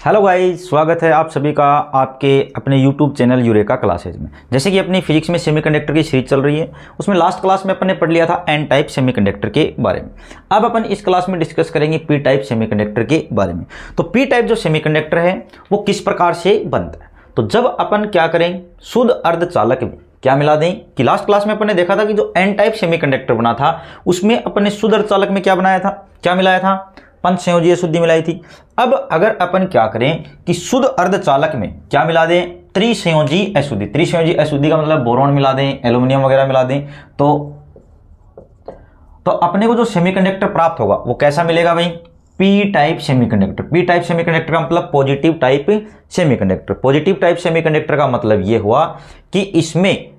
Hello guys, स्वागत है आप सभी का आपके अपने यूट्यूब चैनल यूरेका क्लासेज में। जैसे कि अपनी फिजिक्स में सेमीकंडक्टर की सीरीज चल रही है, उसमें लास्ट क्लास में अपन ने पढ़ लिया था एन टाइप सेमीकंडक्टर के बारे में। अब अपन इस क्लास में डिस्कस करेंगे पी टाइप सेमीकंडक्टर के बारे में। तो पी टाइप जो सेमीकंडक्टर है वो किस प्रकार से बनता है। तो जब अपन क्या करें, शुद्ध अर्धचालक में क्या मिला दें कि लास्ट क्लास में अपन ने देखा था कि जो एन टाइप सेमीकंडक्टर बना था उसमें अपन ने शुद्ध अर्धचालक में क्या बनाया था, क्या मिलाया था, पंचसंयोजी अशुद्धि मिलाई थी। अब अगर अपन क्या करें कि शुद्ध अर्धचालक में क्या मिला दें, त्रिसंयोजी अशुद्धि। त्रिसंयोजी अशुद्धि का मतलब बोरॉन मिला दें, एल्युमिनियम वगैरह मिला दें, तो अपने को जो सेमीकंडक्टर प्राप्त होगा वो कैसा मिलेगा भाई, P type semiconductor. P type semiconductor का मतलब positive type semiconductor. Positive type semiconductor का मतलब ये हुआ कि इसमें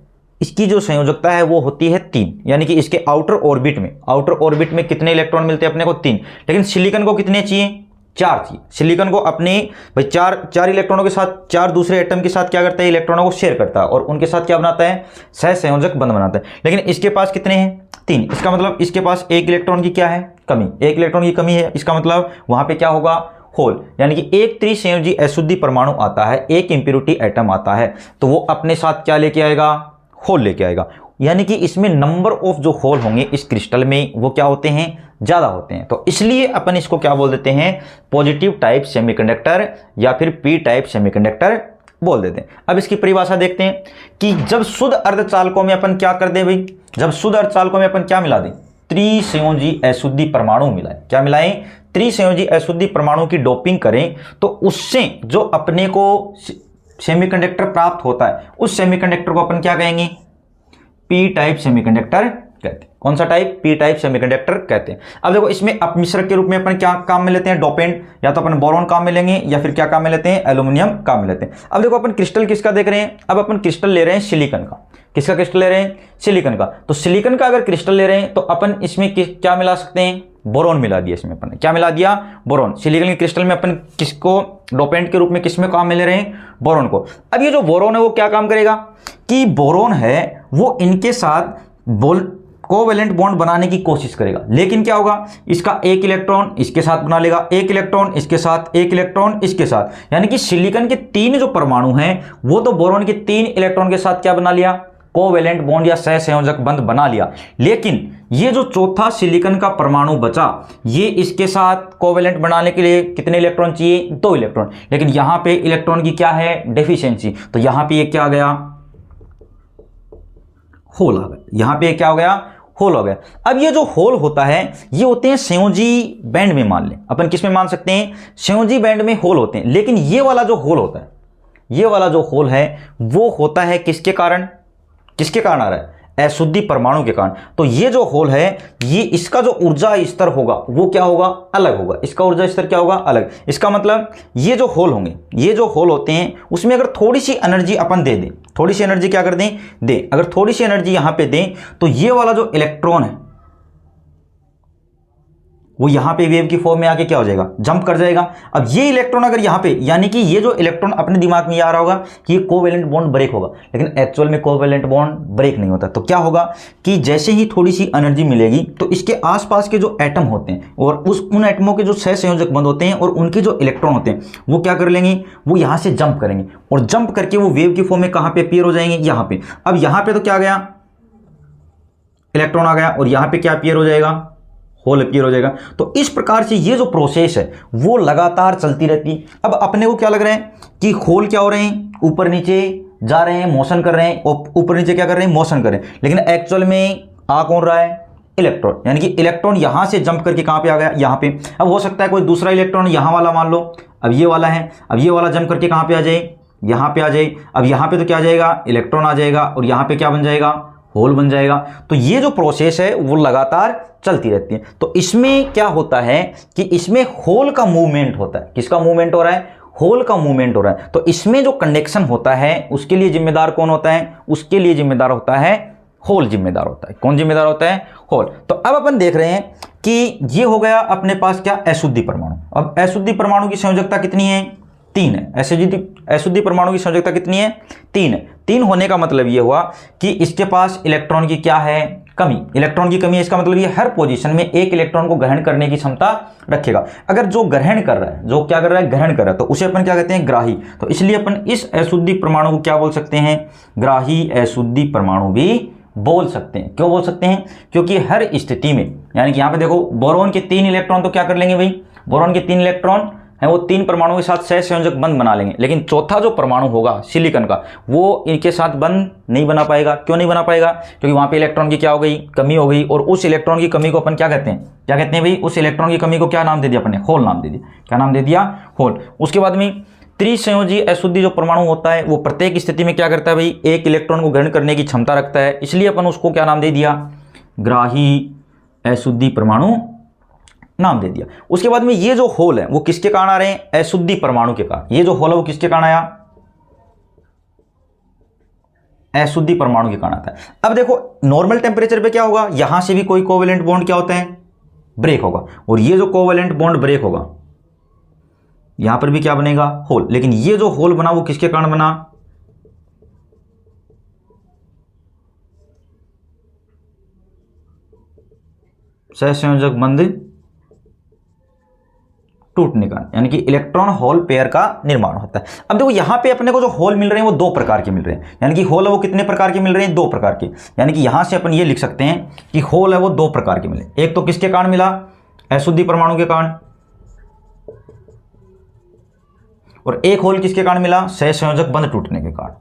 इसकी जो संयोजकता है वो होती है 3, यानी कि इसके आउटर ऑर्बिट में कितने इलेक्ट्रॉन मिलते हैं अपने को, 3। लेकिन सिलिकॉन को कितने चाहिए, 4 चाहिए। सिलिकॉन को अपने भाई चार इलेक्ट्रॉनों के साथ, 4 दूसरे एटम के साथ क्या करता है, इलेक्ट्रॉनों को शेयर करता है और उनके साथ क्या बनाता है, सहसंयोजक बंध बनाता है। लेकिन इसके पास कितने हैं, 3। इसका मतलब इसके पास एक इलेक्ट्रॉन की क्या है, कमी, एक इलेक्ट्रॉन की कमी है। इसका मतलब वहां पे क्या होगा, होल, यानी कि एक त्रिसंयोजी अशुद्धि परमाणु आता है, एक इंप्योरिटी एटम आता है, तो वो अपने साथ क्या लेके आएगा, होल लेके आएगा। यानी कि इसमें नंबर ऑफ जो होल होंगे इस क्रिस्टल में वो क्या होते हैं, ज्यादा होते हैं। तो इसलिए अपन इसको क्या बोल देते हैं, पॉजिटिव टाइप सेमीकंडक्टर या फिर पी टाइप सेमीकंडक्टर बोल देते हैं। अब इसकी परिभाषा देखते हैं कि जब शुद्ध अर्धचालकों में अपन क्या कर दें भाई, जब शुद्ध अर्धचालकों में अपन क्या मिला दें, त्रिसंयोजी अशुद्धि परमाणु मिलाएं। क्या मिलाएं, त्रिसंयोजी अशुद्धि परमाणु की डोपिंग करें, तो उससे जो अपने को सेमीकंडक्टर प्राप्त होता है उस सेमीकंडक्टर को अपन क्या कहेंगे, पी टाइप सेमीकंडक्टर कहते हैं। कौन सा टाइप, पी टाइप सेमीकंडक्टर कहते हैं। अब देखो इसमें अपमिश्रक के रूप में अपन क्या काम में लेते हैं, डोपेंट, या तो अपन बोरॉन काम में लेंगे या फिर क्या काम में लेते हैं, एल्युमिनियम काम में लेते हैं। अब देखो अपन क्रिस्टल किसका देख रहे हैं, अब अपन क्रिस्टल ले रहे हैं सिलिकॉन का। किसका क्रिस्टल ले रहे हैं, सिलिकॉन का। तो सिलिकॉन का अगर क्रिस्टल ले रहे हैं तो अपन इसमें क्या मिला सकते हैं, बोरॉन मिला दिया। इसमें अपन क्या मिला दिया, बोरॉन। सिलिकॉन के क्रिस्टल में अपन किसको डोपेंट के रूप में किसमें काम में ले रहे हैं, बोरॉन को। अब ये जो बोरॉन है वो क्या काम करेगा कि बोरॉन है वो इनके साथ कोवेलेंट बॉन्ड बनाने की कोशिश करेगा। लेकिन क्या होगा, इसका एक इलेक्ट्रॉन इसके साथ बना लेगा, एक इलेक्ट्रॉन इसके साथ, एक इलेक्ट्रॉन इसके साथ, यानी कि सिलिकॉन के 3 जो परमाणु हैं वो तो बोरॉन के 3 इलेक्ट्रॉन के साथ क्या बना लिया, कोवेलेंट बॉन्ड या सहसंयोजक बंध बना लिया। लेकिन ये जो चौथा सिलिकॉन का परमाणु बचा, ये इसके साथ कोवेलेंट बनाने के लिए कितने इलेक्ट्रॉन चाहिए, 2 इलेक्ट्रॉन। लेकिन यहां पे इलेक्ट्रॉन की क्या है, डेफिशिएंसी, तो यहां पे ये क्या आ गया, होल आ गया। यहां पे क्या हो गया, होल हो गया। अब ये जो होल होता है ये होते हैं संयोजी बैंड में, मान लें अपन किस में मान सकते हैं, संयोजी बैंड में होल होते हैं। लेकिन ये वाला जो होल होता है, ये वाला जो होल है वो होता है किसके कारण, किसके कारण आ रहा है, अशुद्धि परमाणु के कारण। तो ये जो होल है ये इसका जो ऊर्जा स्तर होगा वो क्या होगा, अलग होगा। इसका ऊर्जा स्तर क्या होगा, अलग। इसका मतलब ये जो होल होंगे, ये जो होल होते हैं उसमें अगर थोड़ी सी एनर्जी अपन दे दें, थोड़ी सी एनर्जी क्या कर दें, दे, अगर थोड़ी सी एनर्जी यहां पे दें तो ये वाला जो इलेक्ट्रॉन है वो यहां पे वेव की फॉर्म में आके क्या हो जाएगा, जंप कर जाएगा। अब ये इलेक्ट्रॉन अगर यहां पे, यानी कि ये जो इलेक्ट्रॉन अपने दिमाग में ये आ रहा होगा कि ये कोवेलेंट बॉन्ड ब्रेक होगा, लेकिन एक्चुअल में कोवेलेंट बॉन्ड ब्रेक नहीं होता। तो क्या होगा कि जैसे ही थोड़ी सी एनर्जी मिलेगी तो इसके आसपास के जो एटम होते हैं और उन एटमों के जो सहसंयोजक बंध होते हैं और उनके जो इलेक्ट्रॉन होते हैं वो क्या कर लेंगे, वो यहां से जंप करेंगे और जंप करके वो वेव की फॉर्म में कहां पे अपीयर हो जाएंगे, यहां पे। अब यहां पे तो क्या गया, इलेक्ट्रॉन आ गया और यहां पे क्या अपीयर हो जाएगा, होल अपीयर हो जाएगा। तो इस प्रकार से ये जो प्रोसेस है वो लगातार चलती रहती है। अब अपने को क्या लग रहा है कि होल क्या हो रहे हैं, ऊपर नीचे जा रहे हैं, मोशन कर रहे हैं, और ऊपर नीचे क्या कर रहे हैं, मोशन कर रहे हैं। लेकिन एक्चुअल में आ कौन रहा है, इलेक्ट्रॉन, यानी कि इलेक्ट्रॉन यहां से जंप करके कहां पे आ गया, यहां पे। अब हो सकता है कोई दूसरा इलेक्ट्रॉन यहां वाला मान लो, अब ये वाला है, अब ये वाला जंप करके कहां पे आ जाए, यहां पे आ जाए। अब यहां पे तो क्या आ जाएगा, इलेक्ट्रॉन आ जाएगा और यहां पे क्या बन जाएगा, होल बन जाएगा। तो ये जो प्रोसेस है वो लगातार चलती रहती है। तो इसमें क्या होता है कि इसमें होल का मूवमेंट होता है। किसका मूवमेंट हो रहा है, होल का मूवमेंट हो रहा है। तो इसमें जो कंडक्शन होता है उसके लिए जिम्मेदार कौन होता है, उसके लिए जिम्मेदार होता है होल, जिम्मेदार होता है। कौन जिम्मेदार होता है, होल। तो अब अपन देख रहे हैं कि ये हो गया अपने पास क्या, अशुद्धि परमाणु। अब अशुद्धि परमाणु की संयोजकता कितनी है, 3 है। अशुद्धि परमाणु की संयोजकता कितनी है, 3 है। 3 होने का मतलब यह हुआ कि इसके पास इलेक्ट्रॉन की क्या है, कमी, इलेक्ट्रॉन की कमी है, इसका मतलब ये हर पोजीशन में एक इलेक्ट्रॉन को ग्रहण करने की क्षमता रखेगा। अगर जो ग्रहण कर रहा है, जो क्या कर रहा है, ग्रहण कर रहा है, तो उसे अपन क्या कहते हैं, ग्राही। तो इसलिए अपन इस अशुद्धि परमाणु को क्या बोल सकते हैं, ग्राही अशुद्धि परमाणु भी बोल सकते हैं। क्यों बोल सकते हैं, क्योंकि हर स्थिति में, यानी कि यहाँ पे देखो बोरॉन के 3 इलेक्ट्रॉन तो क्या कर लेंगे भाई, बोरॉन के 3 इलेक्ट्रॉन है वो 3 परमाणुओं के साथ सहसंयोजक बंध बना लेंगे, लेकिन चौथा जो परमाणु होगा सिलिकॉन का, वो इनके साथ बंध नहीं बना पाएगा। क्यों नहीं बना पाएगा, क्योंकि वहां पे इलेक्ट्रॉन की क्या हो गई, कमी हो गई। और उस इलेक्ट्रॉन की कमी को अपन क्या कहते हैं, क्या कहते हैं भाई, उस इलेक्ट्रॉन की कमी को क्या नाम दे दिया अपन ने, होल नाम दे दिया। क्या नाम दे दिया, होल। उसके बाद में त्रिसंयोजी अशुद्धि जो परमाणु होता है वो प्रत्येक स्थिति में क्या करता है भाई, एक इलेक्ट्रॉन को ग्रहण करने की क्षमता रखता है, इसलिए अपन उसको क्या नाम दे दिया, ग्राही अशुद्धि परमाणु नाम दे दिया। उसके बाद में ये जो होल है वो किसके कारण आ रहे हैं, अशुद्धि परमाणु के कारण। ये जो होल है वो किसके कारण आया, अशुद्धि परमाणु के कारण आता है। अब देखो नॉर्मल टेम्परेचर पे क्या होगा, यहां से भी कोई कोवेलेंट बॉन्ड क्या होता है, ब्रेक होगा, और ये जो कोवेलेंट बॉन्ड ब्रेक होगा यहां पर भी क्या बनेगा, होल। लेकिन ये जो होल बना वो किसके कारण बना, सहसंयोजक बंध टूटने का, यानी कि इलेक्ट्रॉन होल पेयर का निर्माण होता है। अब देखो यहां पे अपने को जो होल मिल रहे हैं वो 2 प्रकार के मिल रहे हैं, यानी कि होल है वो कितने प्रकार के मिल रहे हैं, 2 प्रकार के। यानी कि यहां से अपन ये लिख सकते हैं कि होल है वो 2 प्रकार के मिले। एक तो किसके कारण मिला, अशुद्धि परमाणु के कारण, और एक होल किसके कारण मिला, सहसंयोजक बंध टूटने के कारण।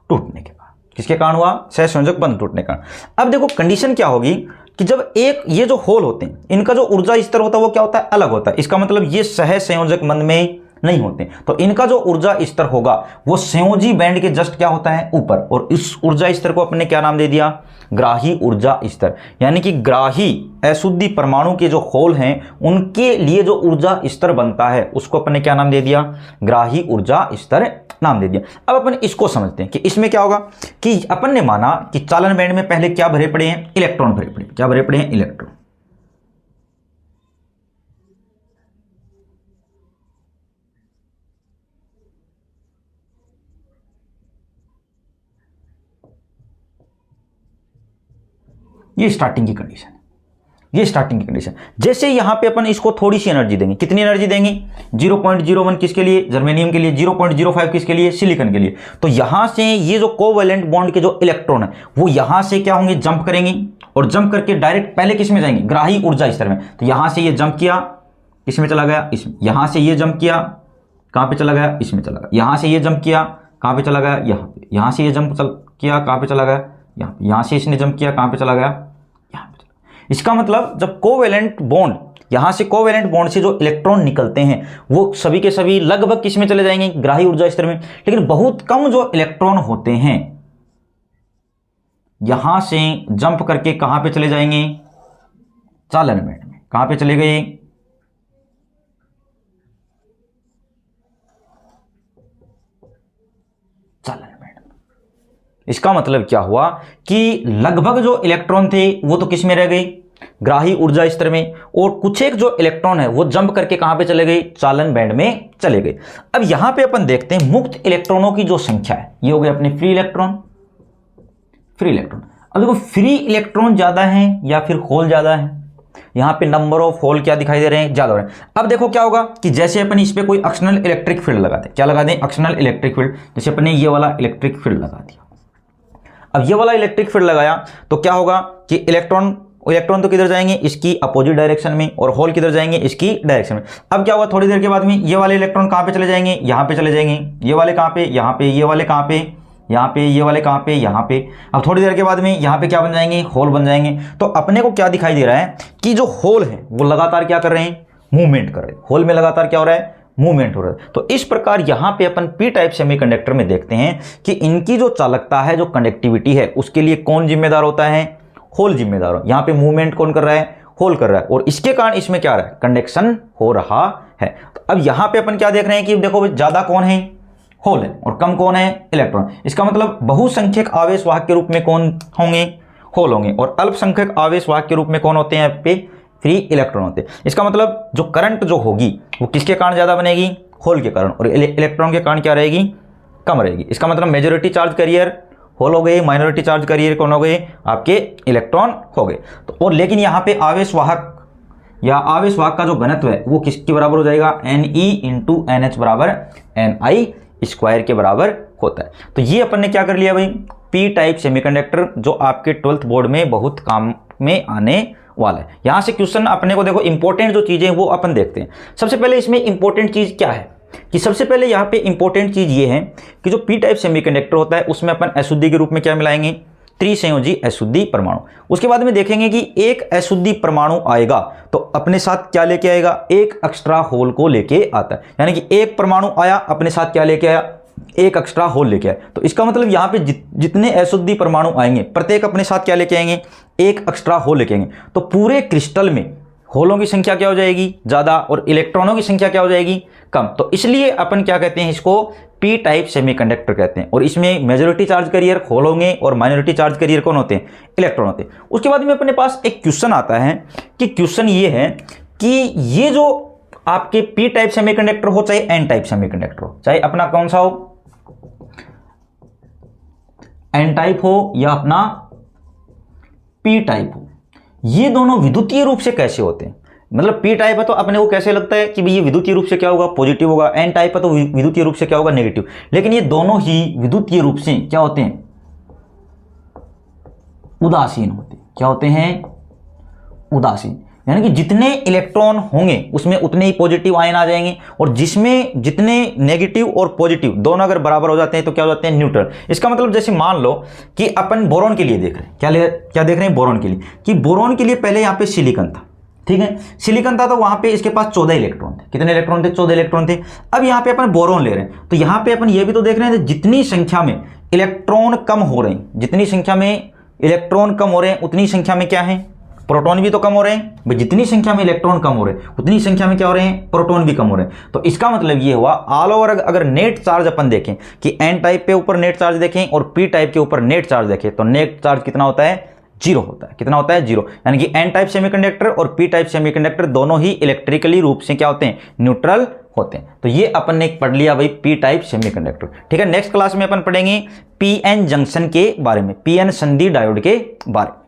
टूटने के कारण किसके कारण हुआ, सहसंयोजक बंध टूटने का। अब देखो कंडीशन क्या होगी कि जब एक ये जो होल होते हैं इनका जो ऊर्जा स्तर होता है वो क्या होता है, अलग होता है। इसका मतलब ये सहसंयोजक बंध में नहीं होते, तो इनका जो ऊर्जा स्तर होगा वो संयोजी बैंड के जस्ट क्या होता है, ऊपर। और इस ऊर्जा स्तर को अपने क्या नाम दे दिया, ग्राही ऊर्जा स्तर। यानी कि ग्राही अशुद्धि परमाणु के जो होल हैं उनके लिए जो ऊर्जा स्तर बनता है उसको अपने क्या नाम दे दिया, ग्राही ऊर्जा स्तर नाम दे दिया। अब अपन इसको समझते हैं कि इसमें क्या होगा कि अपन ने माना कि चालन बैंड में पहले क्या भरे पड़े हैं, इलेक्ट्रॉन भरे पड़े हैं। क्या भरे पड़े हैं, इलेक्ट्रॉन। ये स्टार्टिंग की कंडीशन है, ये स्टार्टिंग की कंडीशन। जैसे यहां पे अपन इसको थोड़ी सी एनर्जी देंगे, कितनी एनर्जी देंगे, 0.01 किसके लिए, जर्मेनियम के लिए, 0.05 किसके लिए, सिलिकॉन के लिए। तो यहां से ये जो कोवैलेंट बॉन्ड के जो इलेक्ट्रॉन है वो यहां से क्या होंगे, जंप करेंगे, और जंप करके डायरेक्ट पहले किस में जाएंगे, ग्राही ऊर्जा स्तर में। तो यहां से ये जंप किया, इसमें चला गया, इसमें। यहां से ये जंप किया, कहां पे चला गया, इसमें चला गया। यहां से ये जंप किया, कहां पे चला गया, यहां पे। यहां से ये जंप किया, कहां पे चला गया, यहां पे। यहां से इसने जंप किया, कहां पे चला गया, यहां पे। इसका मतलब जब कोवेलेंट बॉन्ड, यहां से कोवेलेंट बॉन्ड से जो इलेक्ट्रॉन निकलते हैं वो सभी के सभी लगभग किस में चले जाएंगे, ग्राही ऊर्जा स्तर में। लेकिन बहुत कम जो इलेक्ट्रॉन होते हैं यहां से जंप करके कहां पे चले जाएंगे, चालन बैंड में। कहां पे चले गए, चालन बैंड में। इसका मतलब क्या हुआ कि लगभग जो इलेक्ट्रॉन थे वो तो किस में रह गए, ग्राही ऊर्जा स्तर में, और कुछ एक जो इलेक्ट्रॉन है वो जंप करके कहां पे चले गए, चालन बैंड में चले गए। अब यहां पे अपन देखते हैं मुक्त इलेक्ट्रॉनों की जो संख्या है, ये हो गए अपने फ्री इलेक्ट्रॉन, फ्री इलेक्ट्रॉन। अब देखो फ्री इलेक्ट्रॉन ज्यादा है या फिर होल ज्यादा है, यहां पे नंबर ऑफ होल क्या दिखाई दे रहे हैं, ज्यादा हो रहे हैं। अब देखो क्या होगा कि जैसे अपन इस पे कोई एक्सटर्नल इलेक्ट्रिक फील्ड लगा दें, क्या लगा दें, एक्सटर्नल इलेक्ट्रिक फील्ड। जैसे अपन ने ये वाला इलेक्ट्रिक फील्ड लगा दिया, अब ये वाला इलेक्ट्रिक फील्ड लगाया तो क्या होगा कि इलेक्ट्रॉन तो किधर जाएंगे, इसकी अपोजिट डायरेक्शन में, और होल किधर जाएंगे, इसकी डायरेक्शन में। अब क्या हुआ, थोड़ी देर के बाद में ये वाले इलेक्ट्रॉन कहां पे चले जाएंगे, यहां पे चले जाएंगे। ये वाले कहां पे, यहां पे। ये वाले कहां पे, यहां पे। ये वाले कहां पे, यहां पे। अब थोड़ी देर के बाद में यहां पे क्या बन जाएंगे, होल बन जाएंगे। तो अपने को क्या दिखाई दे रहा है कि जो होल है वो लगातार क्या कर रहे हैं, मूवमेंट कर रहे हैं। होल में लगातार क्या हो रहा है, मूवमेंट हो रहा है। तो इस प्रकार यहां पे अपन पी टाइप सेमीकंडक्टर में देखते हैं कि इनकी जो चालकता है, जो कंडक्टिविटी है, उसके लिए कौन जिम्मेदार होता है, होल जिम्मेदार हो। यहां पे मूवमेंट कौन कर रहा है, होल कर रहा है, और इसके कारण इसमें क्या रहा है, कंडक्शन हो रहा है। तो अब यहां पे अपन क्या देख रहे हैं कि देखो ज्यादा कौन है, होल है, और कम कौन है, इलेक्ट्रॉन। इसका मतलब बहुसंख्यक आवेश वाहक के रूप में कौन होंगे, होल होंगे, और अल्पसंख्यक आवेश वाहक के रूप में कौन होते हैं, यहाँ पे फ्री इलेक्ट्रॉन होते हैं। इसका मतलब जो करंट जो होगी वो किसके कारण ज्यादा बनेगी, होल के कारण, और इलेक्ट्रॉन के कारण क्या रहेगी, कम रहेगी। इसका मतलब मेजॉरिटी चार्ज कैरियर होल हो गए, माइनॉरिटी चार्ज कैरियर कौन हो गए, आपके इलेक्ट्रॉन हो गए। तो और लेकिन यहाँ पे आवेश वाहक या आवेश वाहक का जो घनत्व है वो किसके बराबर हो जाएगा, Ne इंटू NH बराबर Ni स्क्वायर के बराबर होता है। तो ये अपन ने क्या कर लिया भाई, पी टाइप सेमीकंडक्टर, जो आपके 12th बोर्ड में बहुत काम में आने वाला है। यहां से क्वेश्चन अपने को देखो, इंपॉर्टेंट जो चीजें वो अपन देखते हैं। सबसे पहले इसमें इंपॉर्टेंट चीज क्या है कि सबसे पहले यहाँ पे इंपॉर्टेंट चीज ये है कि जो पी टाइप सेमीकंडक्टर होता है उसमें अपन अशुद्धि के रूप में क्या मिलाएंगे, त्रिसंयोजी अशुद्धि परमाणु। उसके बाद में देखेंगे कि एक अशुद्धि परमाणु आएगा तो अपने साथ क्या लेके आएगा, एक एक्स्ट्रा होल को लेके आता है। यानी कि एक परमाणु आया अपने साथ क्या लेके आया, एक एक्स्ट्रा होल लेके आया। तो इसका मतलब यहाँ पे जितने अशुद्धि परमाणु आएंगे प्रत्येक अपने साथ क्या लेके आएंगे, एक एक्स्ट्रा होल लेके आएंगे। तो पूरे क्रिस्टल में होलों की संख्या क्या हो जाएगी, ज्यादा, और इलेक्ट्रॉनों की संख्या क्या हो जाएगी, कम। तो इसलिए अपन क्या कहते हैं, इसको पी टाइप सेमीकंडक्टर कहते हैं। और इसमें मेजॉरिटी चार्ज कैरियर होल होंगे और माइनॉरिटी चार्ज कैरियर कौन होते हैं, इलेक्ट्रॉन होते हैं। उसके बाद में अपने पास एक क्वेश्चन आता है कि क्वेश्चन ये है कि ये जो आपके पी टाइप सेमीकंडक्टर हो चाहे एन टाइप सेमीकंडक्टर हो, चाहे अपना कौन सा हो, एन टाइप हो या अपना पी टाइप हो, ये दोनों विद्युतीय रूप से कैसे होते हैं। मतलब पी टाइप है तो अपने को कैसे लगता है कि भाई ये विद्युतीय रूप से क्या होगा, पॉजिटिव होगा। एन टाइप है तो विद्युतीय रूप से क्या होगा, नेगेटिव। लेकिन ये दोनों ही विद्युतीय रूप से क्या होते हैं, उदासीन होते हैं। क्या होते हैं, उदासीन। यानी कि जितने इलेक्ट्रॉन होंगे उसमें उतने ही पॉजिटिव आयन आ जाएंगे, और जिसमें जितने नेगेटिव और पॉजिटिव दोनों अगर बराबर हो जाते हैं तो क्या हो जाते हैं, न्यूट्रल। इसका मतलब जैसे मान लो कि अपन बोरॉन के लिए देख रहे हैं, क्या देख रहे हैं, बोरॉन के लिए, कि बोरॉन के लिए पहले यहाँ पे सिलिकॉन था, ठीक है, सिलिकॉन था तो वहां पे इसके पास 14 इलेक्ट्रॉन थे। कितने इलेक्ट्रॉन थे, 14 इलेक्ट्रॉन थे। अब यहाँ पे अपन बोरॉन ले रहे हैं तो यहाँ पे अपन ये भी तो देख रहे हैं जितनी संख्या में इलेक्ट्रॉन कम हो रहे हैं, जितनी संख्या में इलेक्ट्रॉन कम हो रहे हैं उतनी संख्या में क्या है, प्रोटॉन भी तो कम हो रहे हैं भाई। जितनी संख्या में इलेक्ट्रॉन कम हो रहे हैं उतनी संख्या में क्या हो रहे हैं, प्रोटॉन भी कम हो रहे हैं। तो इसका मतलब ये हुआ ऑल ओवर अगर नेट चार्ज अपन देखें कि एन टाइप पे ऊपर नेट चार्ज देखें और पी टाइप के ऊपर नेट चार्ज देखें तो नेट चार्ज कितना होता है, जीरो होता है। कितना होता है, जीरो। यानी कि एन टाइप सेमीकंडक्टर और पी टाइप सेमीकंडक्टर दोनों ही इलेक्ट्रिकली रूप से क्या होते हैं, न्यूट्रल होते हैं। तो ये अपन ने पढ़ लिया भाई पी टाइप सेमीकंडक्टर। ठीक है, नेक्स्ट क्लास में अपन पढ़ेंगे पीएन जंक्शन के बारे में, पीएन संधि डायोड के बारे में।